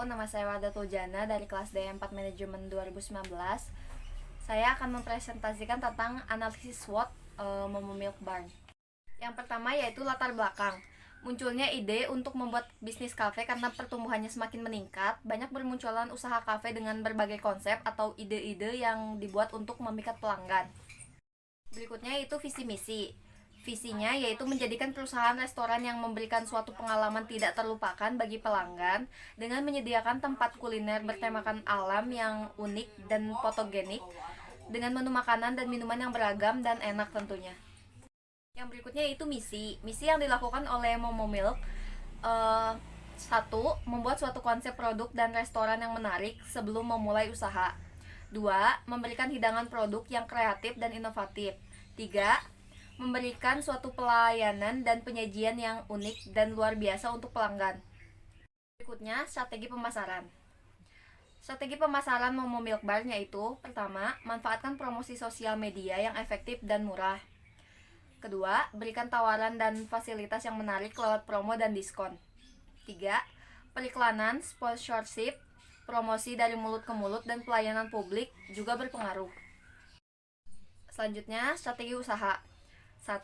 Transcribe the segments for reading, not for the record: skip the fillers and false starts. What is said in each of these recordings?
nama saya Wada Tujana dari kelas D4 Manajemen 2019. Saya akan mempresentasikan tentang analisis SWOT Momo Milk Bar. Yang pertama yaitu latar belakang. Munculnya ide untuk membuat bisnis kafe karena pertumbuhannya semakin meningkat. Banyak bermunculan usaha kafe dengan berbagai konsep atau ide-ide yang dibuat untuk memikat pelanggan. Berikutnya yaitu visi misi. Visinya yaitu menjadikan perusahaan restoran yang memberikan suatu pengalaman tidak terlupakan bagi pelanggan dengan menyediakan tempat kuliner bertemakan alam yang unik dan fotogenik dengan menu makanan dan minuman yang beragam dan enak tentunya. Yang berikutnya yaitu misi. Misi yang dilakukan oleh Momo Milk satu, membuat suatu konsep produk dan restoran yang menarik sebelum memulai usaha. Dua, memberikan hidangan produk yang kreatif dan inovatif. Tiga, memberikan suatu pelayanan dan penyajian yang unik dan luar biasa untuk pelanggan. Berikutnya, strategi pemasaran. Strategi pemasaran Momo Milk Bar yaitu pertama, manfaatkan promosi sosial media yang efektif dan murah. Kedua, berikan tawaran dan fasilitas yang menarik lewat promo dan diskon. Tiga, periklanan, sponsorship, promosi dari mulut ke mulut dan pelayanan publik juga berpengaruh. Selanjutnya, strategi usaha. 1.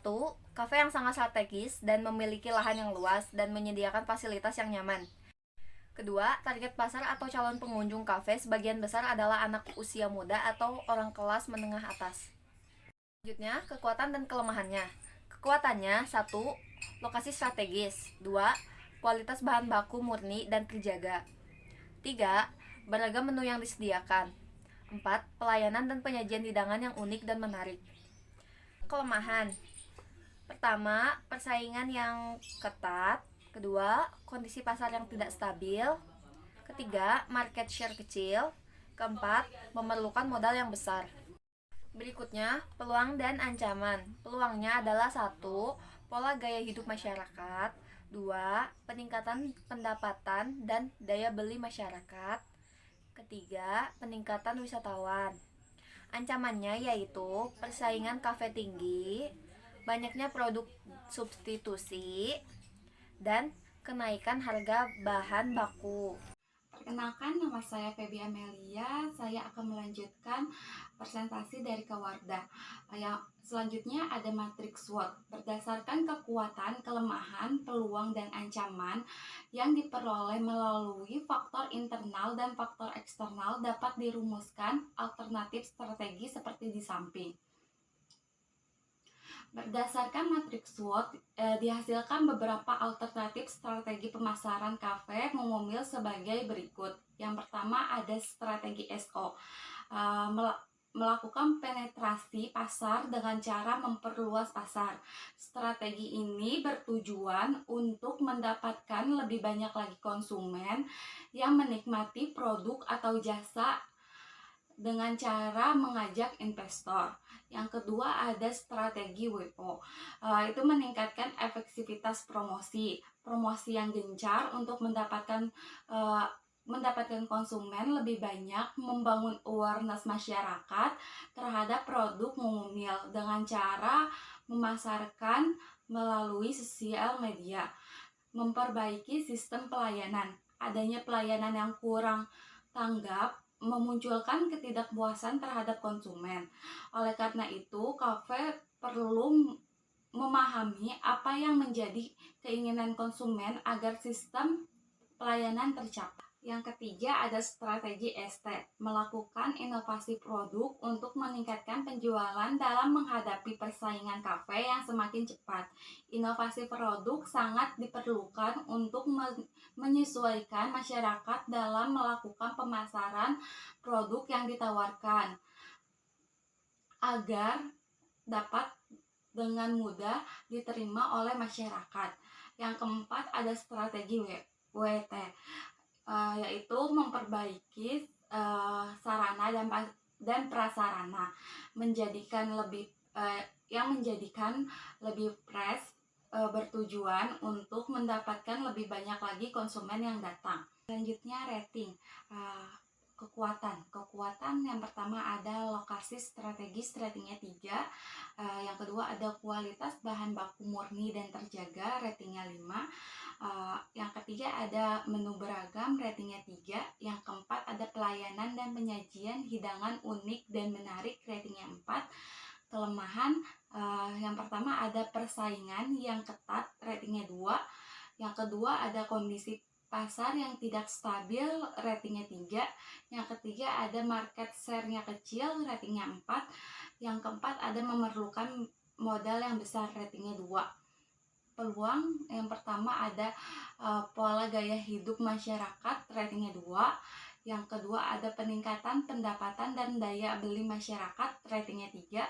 Kafe yang sangat strategis dan memiliki lahan yang luas dan menyediakan fasilitas yang nyaman. Kedua, target pasar atau calon pengunjung kafe sebagian besar adalah anak usia muda atau orang kelas menengah atas. Selanjutnya, kekuatan dan kelemahannya. Kekuatannya, 1. Lokasi strategis. 2. Kualitas bahan baku murni dan terjaga. 3. Beragam menu yang disediakan. 4. Pelayanan dan penyajian hidangan yang unik dan menarik. Kelemahan. Pertama, persaingan yang ketat. Kedua, kondisi pasar yang tidak stabil. Ketiga, market share kecil. Keempat, memerlukan modal yang besar. Berikutnya, peluang dan ancaman. Peluangnya adalah 1. Pola gaya hidup masyarakat. 2. Peningkatan pendapatan dan daya beli masyarakat. Ketiga, peningkatan wisatawan. Ancamannya yaitu persaingan kafe tinggi, banyaknya produk substitusi, dan kenaikan harga bahan baku. Perkenalkan, nama saya Feby Amelia. Saya akan melanjutkan presentasi dari Kawarda. Yang selanjutnya ada matriks SWOT. Berdasarkan kekuatan, kelemahan, peluang, dan ancaman yang diperoleh melalui faktor internal dan faktor eksternal dapat dirumuskan alternatif strategi seperti di samping. Berdasarkan matriks SWOT, dihasilkan beberapa alternatif strategi pemasaran kafe Momo Milk sebagai berikut. Yang pertama ada strategi SO, melakukan penetrasi pasar dengan cara memperluas pasar. Strategi ini bertujuan untuk mendapatkan lebih banyak lagi konsumen yang menikmati produk atau jasa dengan cara mengajak investor. Yang kedua ada strategi WO, itu meningkatkan efektivitas promosi yang gencar untuk mendapatkan konsumen lebih banyak, membangun awareness masyarakat terhadap produk Momo Milk dengan cara memasarkan melalui sosial media, memperbaiki sistem pelayanan. Adanya pelayanan yang kurang tanggap memunculkan ketidakpuasan terhadap konsumen. Oleh karena itu, kafe perlu memahami apa yang menjadi keinginan konsumen agar sistem pelayanan tercapai. Yang ketiga ada strategi ST, melakukan inovasi produk untuk meningkatkan penjualan dalam menghadapi persaingan kafe yang semakin cepat. Inovasi produk sangat diperlukan untuk menyesuaikan masyarakat dalam melakukan pemasaran produk yang ditawarkan agar dapat dengan mudah diterima oleh masyarakat. Yang keempat ada strategi WT, yaitu memperbaiki sarana dan prasarana, menjadikan lebih fresh, bertujuan untuk mendapatkan lebih banyak lagi konsumen yang datang. Selanjutnya rating. Kekuatan yang pertama ada lokasi strategis, ratingnya 3. Yang kedua ada kualitas bahan baku murni dan terjaga, ratingnya 5. Yang ketiga ada menu beragam, ratingnya 3. Yang keempat ada pelayanan dan penyajian hidangan unik dan menarik, ratingnya 4. Kelemahan, yang pertama ada persaingan yang ketat, ratingnya 2. Yang kedua ada kondisi pasar yang tidak stabil, ratingnya 3. Yang ketiga ada market share-nya kecil, ratingnya 4. Yang keempat ada memerlukan modal yang besar, ratingnya 2. Peluang yang pertama ada pola gaya hidup masyarakat, ratingnya 2. Yang kedua ada peningkatan pendapatan dan daya beli masyarakat, ratingnya 3.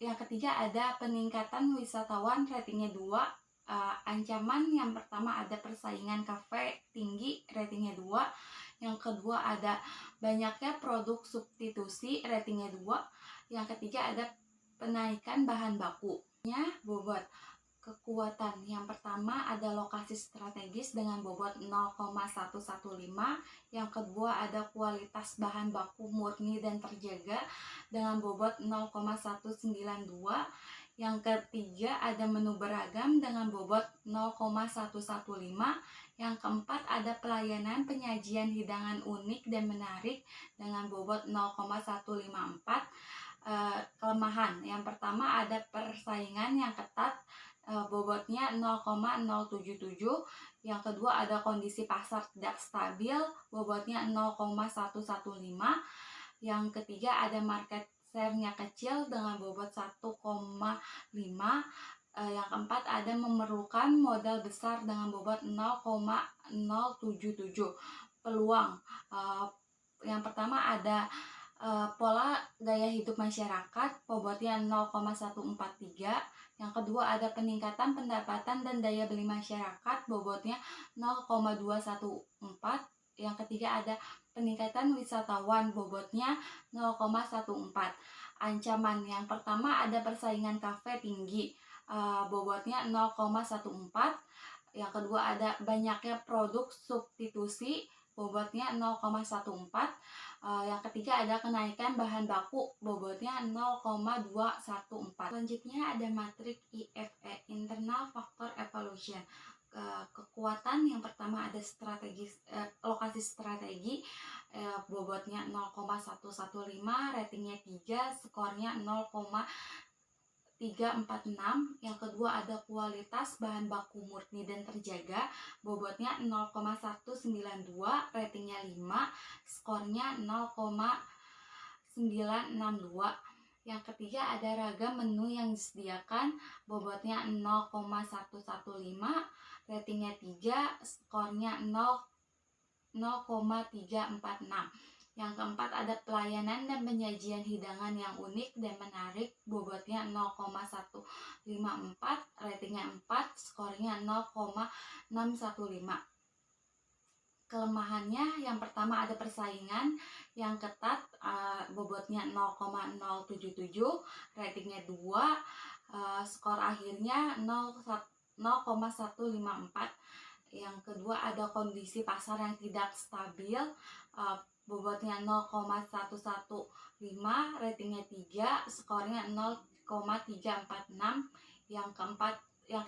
Yang ketiga ada peningkatan wisatawan, ratingnya 2. Ancaman yang pertama ada persaingan kafe tinggi, ratingnya 2. Yang kedua ada banyaknya produk substitusi, ratingnya 2. Yang ketiga ada penaikan bahan baku. Bobot kekuatan yang pertama ada lokasi strategis dengan bobot 0,115. Yang kedua ada kualitas bahan baku murni dan terjaga dengan bobot 0,192. Yang ketiga ada menu beragam dengan bobot 0,115. Yang keempat ada pelayanan penyajian hidangan unik dan menarik dengan bobot 0,154. Kelemahan yang pertama ada persaingan yang ketat, bobotnya 0,077. Yang kedua ada kondisi pasar tidak stabil, bobotnya 0,115. Yang ketiga ada market share-nya kecil dengan bobot 1,5. Yang keempat ada memerlukan modal besar dengan bobot 0,077. Peluang, yang pertama ada pola gaya hidup masyarakat, bobotnya 0,143. Yang kedua ada peningkatan pendapatan dan daya beli masyarakat, bobotnya 0,214. Yang ketiga ada peningkatan wisatawan, bobotnya 0,14. Ancaman yang pertama ada persaingan kafe tinggi, bobotnya 0,14. Yang kedua ada banyaknya produk substitusi, bobotnya 0,14. Yang ketiga ada kenaikan bahan baku, bobotnya 0,214. Selanjutnya ada matrik IFE, Internal Factor Evaluation. Kekuatan yang pertama ada lokasi strategi, bobotnya 0,115, ratingnya 3, skornya 0,346. Yang kedua ada kualitas bahan baku murni dan terjaga, bobotnya 0,192, ratingnya 5, skornya 0,962. Yang ketiga ada ragam menu yang disediakan, bobotnya 0,115, ratingnya 3, skornya 0,346. Yang keempat ada pelayanan dan penyajian hidangan yang unik dan menarik, bobotnya 0,154, ratingnya 4, skornya 0,615. Kelemahannya yang pertama ada persaingan yang ketat, bobotnya 0,077, ratingnya 2, skor akhirnya 0,154. Yang kedua ada kondisi pasar yang tidak stabil, bobotnya 0,115, ratingnya 3, skornya 0,346. Yang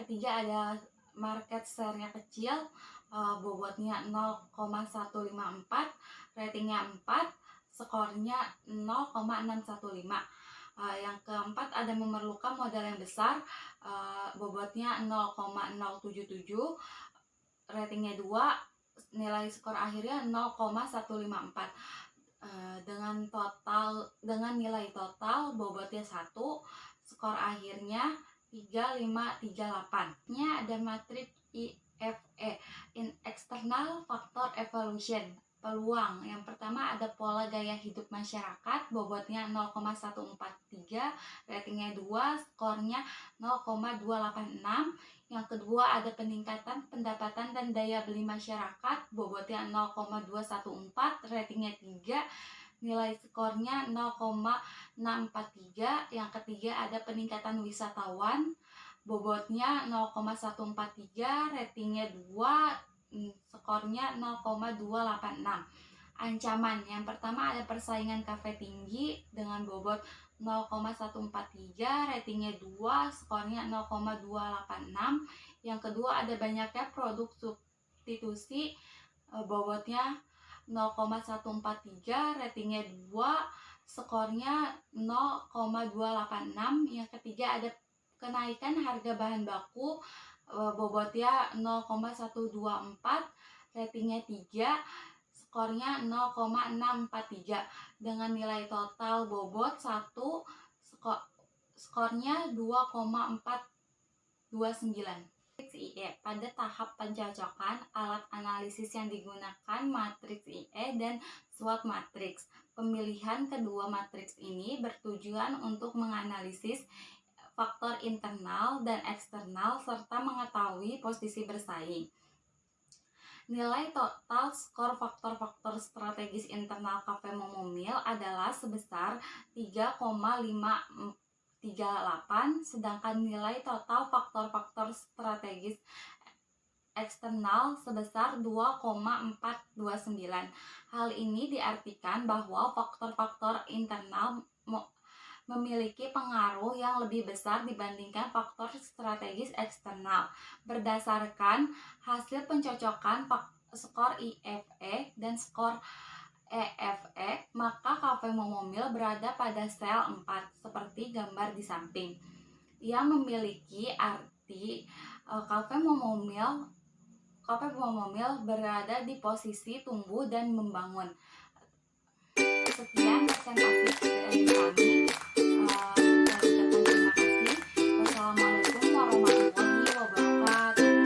ketiga ada market share-nya kecil, bobotnya 0,154, ratingnya 4, skornya 0,615. Yang keempat ada memerlukan modal yang besar, bobotnya 0,077, ratingnya 2, nilai skor akhirnya 0,154. Dengan nilai total bobotnya 1, skor akhirnya 3538. Ada matrik IFE, in External Factor Evaluation. Peluang yang pertama ada pola gaya hidup masyarakat, bobotnya 0,143, ratingnya 2, skornya 0,286. Yang kedua ada peningkatan pendapatan dan daya beli masyarakat, bobotnya 0,214, ratingnya 3, nilai skornya 0,643. Yang ketiga ada peningkatan wisatawan, bobotnya 0,143, ratingnya 2, skornya 0,286. Ancaman yang pertama ada persaingan kafe tinggi dengan bobot 0,143, ratingnya 2, skornya 0,286. Yang kedua ada banyaknya produk substitusi, bobotnya 0,143, ratingnya 2, skornya 0,286. Yang ketiga ada kenaikan harga bahan baku, bobotnya 0,124, ratingnya 3, skornya 0,643. Dengan nilai total bobot 1, skornya 2,429. Matriks IE. Pada tahap pencocokan, alat analisis yang digunakan matriks IE dan SWOT matriks. Pemilihan kedua matriks ini bertujuan untuk menganalisis faktor internal dan eksternal serta mengetahui posisi bersaing. Nilai total skor faktor-faktor strategis internal Cafe Momomil adalah sebesar 3,538, sedangkan nilai total faktor-faktor strategis eksternal sebesar 2,429. Hal ini diartikan bahwa faktor-faktor internal memiliki pengaruh yang lebih besar dibandingkan faktor strategis eksternal. Berdasarkan hasil pencocokan skor IFE dan skor EFE, maka Cafe Momomil berada pada sel 4 seperti gambar di samping, yang memiliki arti Cafe Momomil berada di posisi tumbuh dan membangun. Sekian presentasi dari kami.